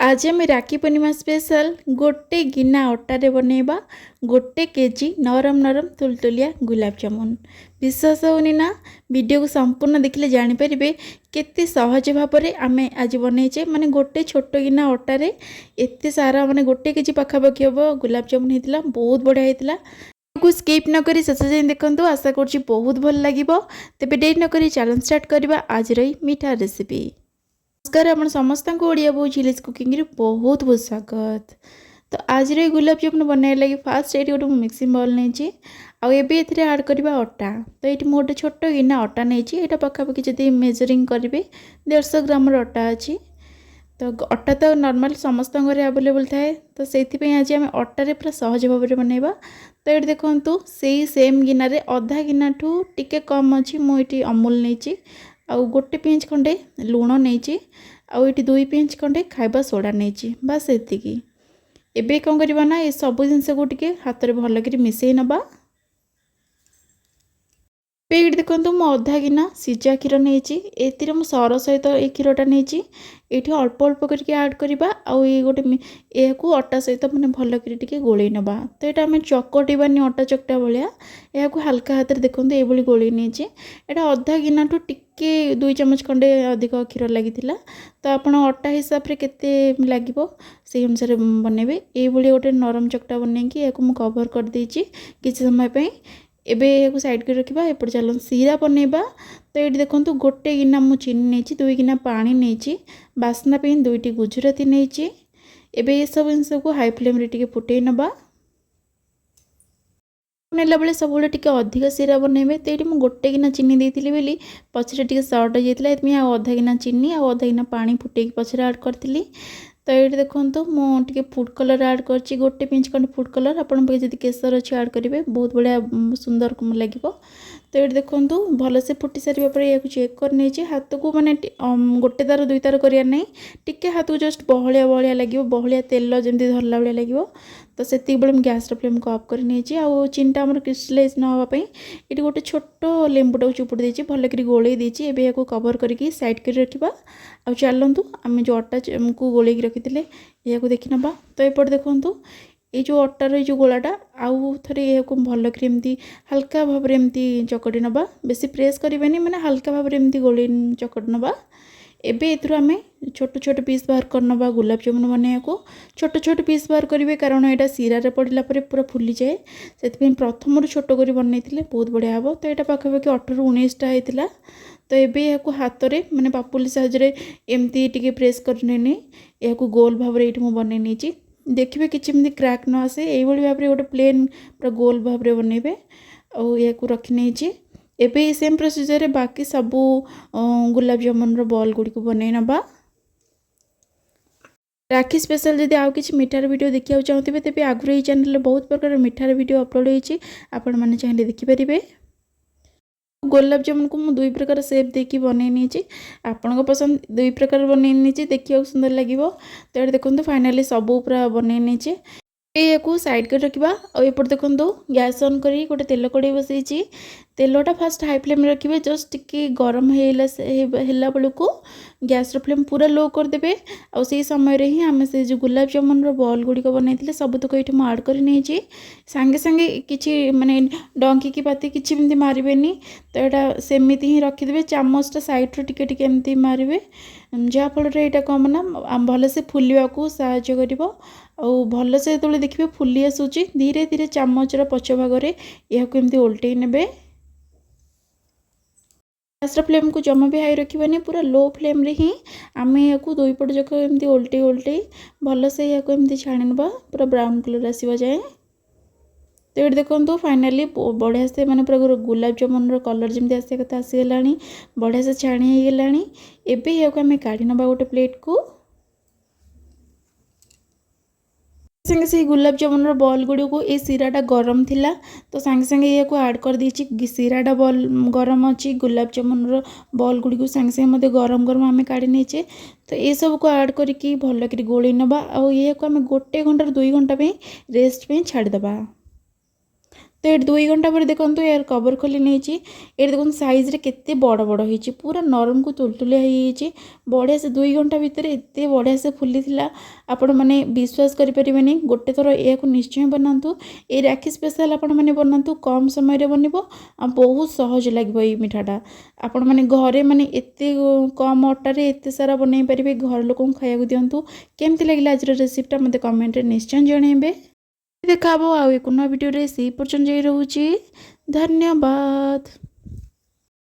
आज आम राखी पूर्णिमा स्पेशल गोटे गिना अटारे बनैबा 1 केजी नरम नरम तुलतुलिया गुलाब जामुन। विश्वास होनी ना वीडियो को संपूर्ण देखिले जानीपारे केते सहज भाव में आम आज बनईचे माने गोटे छोट गिना अटारे एत सारा माने 1 केजी पाखापाखि हम गुलाब जामुन होता बहुत बढ़िया होता। को स्किप न करी शेष जाए देखो आशा करुँची बहुत भल लगे। तेज डेट नक चैलेंज स्टार्ट करवा आज रही मीठा रेसिपी। नमस्कार आप समस्त को ओडिया बो झिलिस कुकिंग रे बहुत बहुत स्वागत। तो आज रे गुलाब जामुन बनाए लगे फास्ट ये गोटे मिक्सिंग बाउल नहीं आबे ये आड करवा अटा। तो ये गोटे छोट गिना अटा नहीं यहाँ पखापाखि जब मेजरिंग करेंगे 150 ग्राम अटा अच्छी। तो अटा तो नॉर्मल समस्त घरे अवेलेबल थाए तो से आज आम अटारे पूरा सहज भाव में बनइबा। तो ये देखो से सेम गिनारे अधा गिना ठू टिके कम अच्छी मुझे अमूल नहीं आउ 1 पिंच खंडे लुण नहीं आउ ये 2 पिंच खंडे खाइबा सोडा नहीं बास एतिकी। एबे कौन करबा ना ये सब जिनस को टिके हाथ में भल कर मिसई नबा। ये देखो मु अधा गिना सीजा क्षीर नहीं मु सर सहित ये क्षीरटा नहीं ये अल्प अल्प करके ऐड करवा आउ ये गोटे यह अटा सहित मैंने भल कर गोल नवा। तो यहाँ आम चकटानी अटा चकटा भाया यह हल्का हाथ में देखो ये गोल नहीं यहाँ अधा गिना ठू टिके 2 चमच खंडे अधिक क्षीर लगी। तो आप अटा हिसाब से केते लगे से अनुसार बनइबे। ये गोटे नरम चकटा बनैकी यह कवर कर देछि किसी समय। एबे को साइड कर रखा एपट चलो सीरा बनइबा। तो ये देखो 1 गिना मु चीनी नहीं 2 गिना पानी नहीं बास्ना 2टी गुजराती नहीं। एबे ये सब जिन को हाई फ्लेम रे टिके फुटे नबा। नेला बेले सब टिके अधिक सीरा बनइबे। तो ये मुझे 1 गिना चीनी देती बोली पचरे टिके सर्ट हो जाता है अधा गिना चीनी आ अधा गिना पानी फुटे पचरे ऐड करी। तो ये देखो मुझे फूड कलर ऐड कर 1 पिंच खंड फूड कलर आपन जब केसर अच्छी ऐड करेंगे बहुत बढ़िया सुंदर लगे। तो ये देखो भल से फुटी सारे यह चेक कर नहीं हाथ को माने 1 तार 2 तार करार नहीं टिके हाथ को जस्ट बहलिया बहलिया लगे बहलिया तेल जमी धरला भाया लगे। तो से गैस फ्लेम को ऑफ कर नहीं आउ चीनटा आम क्रिस्टलाइज नापी ये गोटे छोट लेंबूटा चुपुड़ी देती भल कर गोल देती। एबे या कवर करके साइड कर रखा आ चलतु आम जो अटा को गोल रखी यह देखी नवा। तो ये देखो ये जो अटार जो गोलाटा आउ थे यह भल कर हल्का भाव में चकटी नवा बेसी प्रेस करें मैंने हल्का भाव में गोल चकट नवा। एबे एथुर आमे छोट छोट पीस बाहर करनबा गुलाब जामुन बनाया को छोट छोट पीस बाहर करेंगे कारण यहाँ सीरा रे पड़ला परे पूरा फुली जाए से प्रथम छोट कर बनई बहुत बढ़िया हम। तो यहाँ पाखापाखि 18 ରୁ 19टा होता। तो ये यहाँ हाथ में मैंने पापुली साहय एमती टिके प्रेस करने यह गोल भाव में बनई नहीं देखिए किसी क्राक न आसे यही भाव में गोटे प्लेन पूरा गोल भाव में बनइबे और यह रखी नहीं। एबे सेम प्रोसीजर बाकी सबू गुलाब जामुन बॉल गुड़ी को बनई नबा। राखी स्पेशल जदि आउ किसी मीठार वीडियो देखा चाहते तेज आगुरी ये चैनल बहुत प्रकार मीठार वीडियो अपलोड होती आपण मैंने चाहिए देखिपारे। गुलाब जामुन को मुझे 2 प्रकार सेप देकी बनई नहीं आपण पसंद 2 प्रकार बनई नहीं देखा सुंदर लगे। तो ये देखो फाइनाली सबू पूरा बनई नहीं ये को साइड कर रखा और एपट देखो गैस ऑन करी गोटे तेल कड़े बसई तेलटा फास्ट हाई फ्लेम रखिए जस्ट टिके गरम है बेलू को गैस फ्लेम पूरा लो करदे और से समय रे ही आम से जो गुलाब जामुन बॉल गुड़िक बनई सबुतक ये आड कर नहीं सांगे सांगे किसी माने डंकी की पाती किसी भी मारे। तो यहाँ सेमती ही रखिदे चामचटा साइड रो टिके टिके एमती मारे जहाँफल यहाँ कम ना भल से फुलवा को साहाय्य कर भल से जो देखिए फुली आसूची धीरे धीरे चामचर पछ भाग यह उल्टे ने। गैस फ्लेम को जमा भी हाई रखा पूरा लो फ्लेम रे ही आम या 2 पट जाक एमती उल्टे उल्टे भल से या छाणी ना पूरा ब्राउन कलर आसवा जाए। तो ये देखो फाइनाली बढ़िया से मैंने पूरा गुलाब जामुन कलर जमी आसा कथा आसीगला बढ़िया से छाणी हो गला। एबे या आम काढ़ी नवा गोटे प्लेट को संगे से गुलाब जामुन बॉल गुड़ी को ये सीराटा गरम थिला तो सांगे सांगे या ऐड कर दी सीराटा बॉल गरम अच्छी गुलाब जामुन बॉल गुड़ी को सांगे सांगे मत गरम गरम आम काढ़ी नहींचे। तो ये सब को ऐड करके भल कर गोल नवा और ये आम 1 घंटा 2 घंटा रेस्ट पे छाड़देबा। तो ये 2 घंटा पर देखो यार कवर खोली नहीं ये देखो साइज रे केते बड़ बड़ होइछि पूरा नरम को तुलतुलिया होइछि बढ़िया से 2 घंटा भितर एते बढ़िया से फुली थिला आपण माने विश्वास करि परिबेनी गोटे थर या को निश्चय बनातु ए राखी स्पेशल आपण माने बनातु कम समय रे बनिबो आ बहुत सहज लागबो ए मिठाटा आपण माने घरे माने एते कम अटा रे एते सारा बनै परिबे घर लोक खाया को दियंतु केमति लागिला आज रेसिपीटा मते कमेंट रे निश्चय जणेबे देखा आउ एक नया वीडियो रे से पर्यंत जाई रहूची धन्यवाद।